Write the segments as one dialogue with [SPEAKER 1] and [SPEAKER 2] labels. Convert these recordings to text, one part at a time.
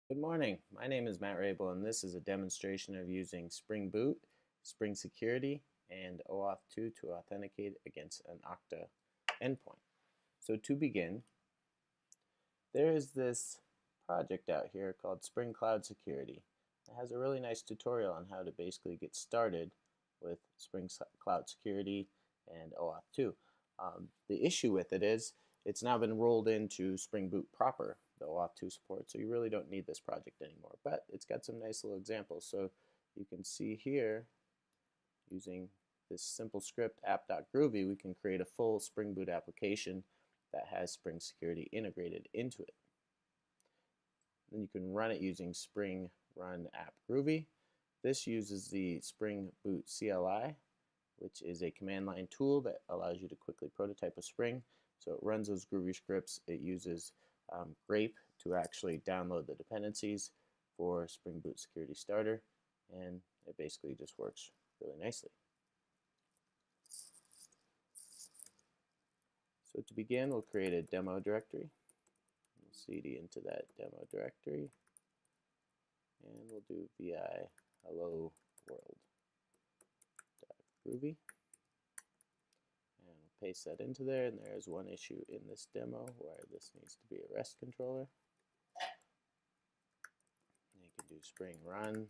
[SPEAKER 1] Good morning. My name is Matt Rabel, and this is a demonstration of using Spring Boot, Spring Security, and OAuth 2 to authenticate against an Okta endpoint. So to begin, there is this project out here called Spring Cloud Security. It has a really nice tutorial on how to basically get started with Spring Cloud Security and OAuth 2. The issue with it is it's now been rolled into Spring Boot proper, the OAuth 2 support, so you really don't need this project anymore. But it's got some nice little examples. So you can see here, using this simple script app.groovy, we can create a full Spring Boot application that has Spring Security integrated into it. Then you can run it using Spring Run App Groovy. This uses the Spring Boot CLI, which is a command line tool that allows you to quickly prototype a Spring. So it runs those Groovy scripts. It uses Grape to actually download the dependencies for Spring Boot Security Starter, and it basically just works really nicely. So to begin, we'll create a demo directory. We'll cd into that demo directory, and we'll do vi hello world.groovy. And we'll paste that into there, and there is one issue in this demo where this needs to be a REST controller. And you can do spring run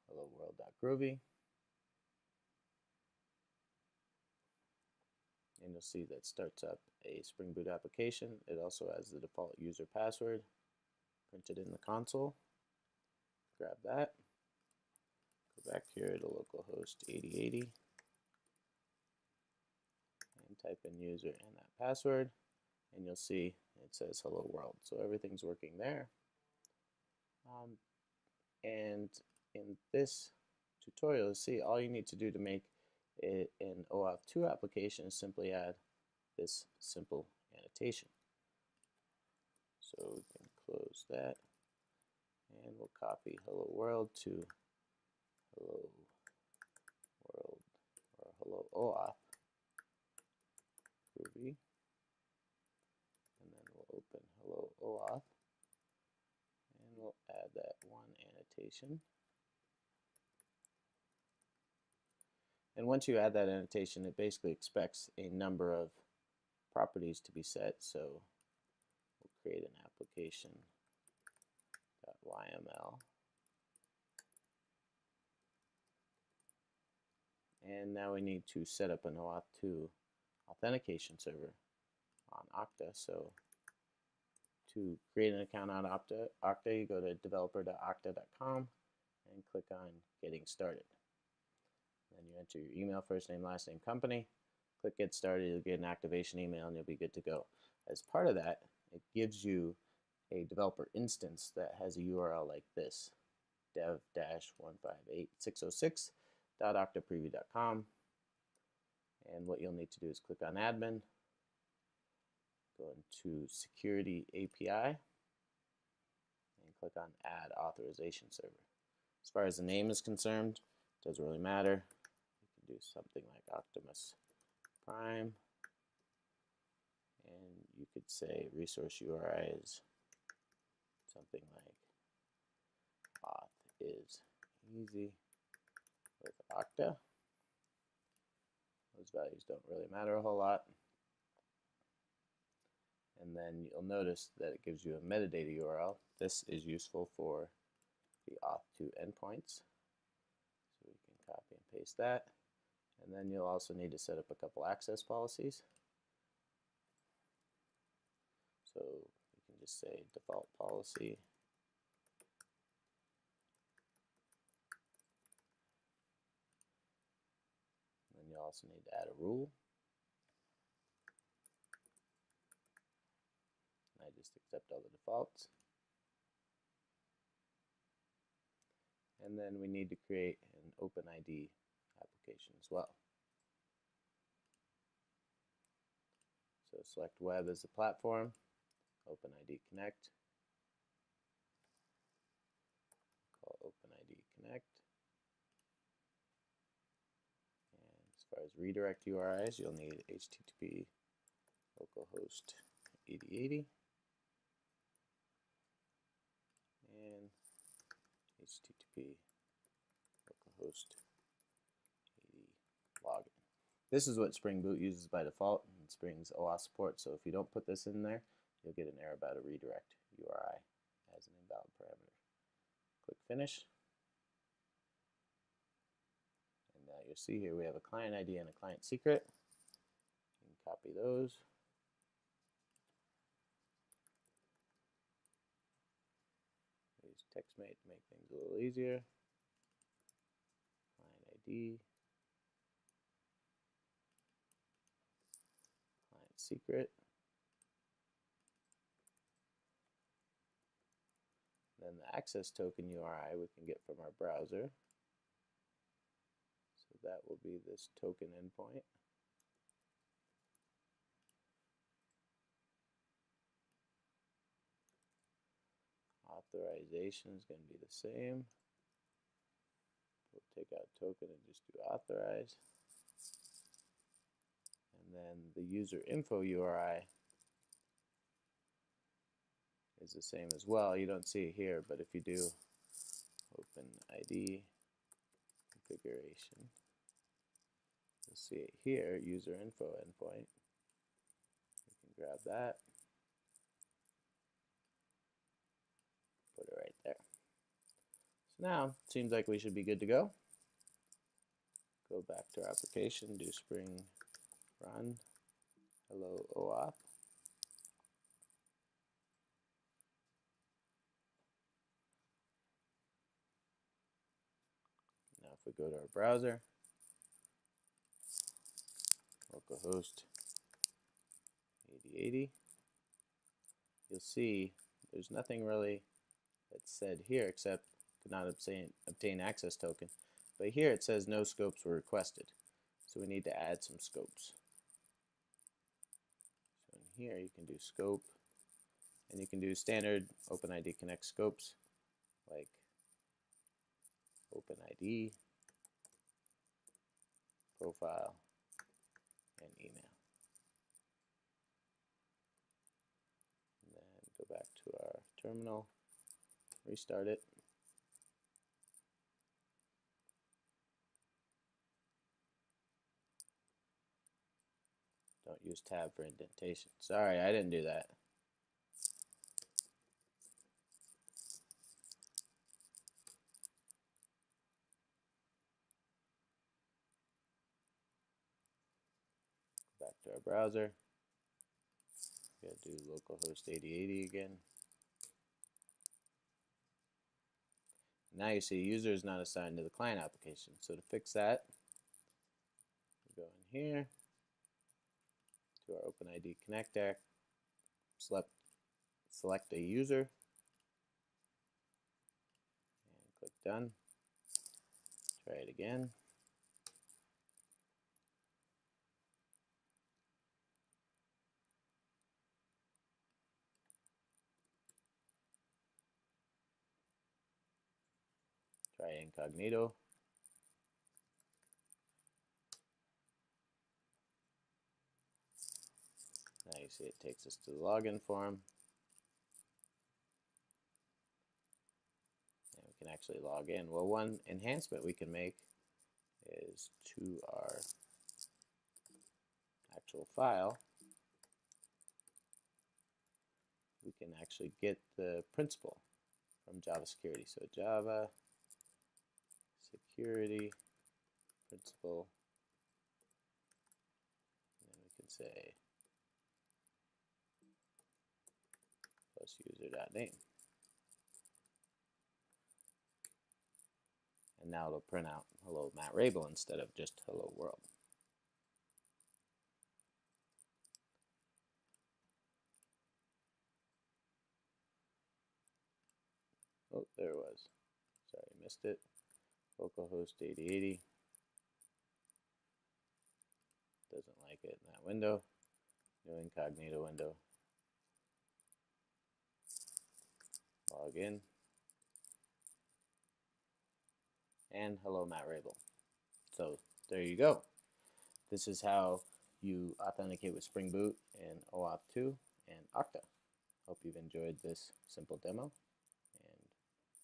[SPEAKER 1] hello world.groovy. And you'll see that starts up a Spring Boot application. It also has the default user password printed in the console. Grab that, go back here to localhost 8080, and type in user and that password, and you'll see it says hello world. So everything's working there. And in this tutorial, you'll see all you need to do to make it an OAuth 2 application is simply add this simple annotation. So we can close that, and we'll copy hello world to hello world or hello OAuth Groovy, and then we'll open hello OAuth, and we'll add that one annotation. And once you add that annotation, it basically expects a number of properties to be set. So we'll create an application.yml, and now we need to set up an OAuth 2 authentication server on Okta. So to create an account on Okta, you go to developer.okta.com and click on Getting Started. Then you enter your email, first name, last name, company. Click Get Started. You'll get an activation email, and you'll be good to go. As part of that, it gives you a developer instance that has a URL like this, dev-158606.oktapreview.com. And what you'll need to do is click on Admin, go into Security API, and click on Add Authorization Server. As far as the name is concerned, it doesn't really matter. You can do something like Optimus Prime, and you could say resource URI is something like auth is easy with Okta. Those values don't really matter a whole lot. And then you'll notice that it gives you a metadata URL. This is useful for the auth 2 endpoints. So we can copy and paste that. And then you'll also need to set up a couple access policies. So you can just say default policy. And then you also need to add a rule. And I just accept all the defaults. And then we need to create an OpenID application as well. So select web as the platform, OpenID Connect, call OpenID Connect. And as far as redirect URIs, you'll need HTTP localhost 8080. HTTP localhost 80 login. This is what Spring Boot uses by default in Spring's OAuth support, so if you don't put this in there, you'll get an error about a redirect URI as an invalid parameter. Click Finish. And now you'll see here we have a client ID and a client secret. You can copy those. Use TextMate to make things a little easier. Client ID. Client secret. Then the access token URI we can get from our browser. So that will be this token endpoint. Authorization is going to be the same. We'll take out token and just do authorize. And then the user info URI is the same as well. You don't see it here, but if you do open ID configuration, you'll see it here, user info endpoint. You can grab that, put it right there. So now it seems like we should be good to go. Go back to our application, do spring run hello OAuth. Now if we go to our browser, localhost 8080, you'll see there's nothing really that's said here except could not obtain access token. But here it says no scopes were requested. So we need to add some scopes. So in here you can do scope, and you can do standard OpenID Connect scopes like OpenID, profile, and email. And then go back to our terminal, restart it. Don't use tab for indentation. Sorry, I didn't do that. Back to our browser. Gotta do localhost 8080 again. Now you see user is not assigned to the client application. So to fix that, we go in here to our OpenID Connect app, select a user, and click Done. Try it again. Try incognito. Now you see it takes us to the login form. And we can actually log in. Well, one enhancement we can make is to our actual file. We can actually get the principal from Java Security. So Java Security principal, and then we can say plus user.name. And now it'll print out hello Matt Rabel instead of just hello world. Oh, there it was. Sorry, missed it. Localhost 8080. Doesn't like it in that window. New incognito window. Log in. And hello Matt Rabel. So there you go. This is how you authenticate with Spring Boot in OAuth 2 and Okta. Hope you've enjoyed this simple demo, and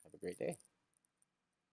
[SPEAKER 1] have a great day.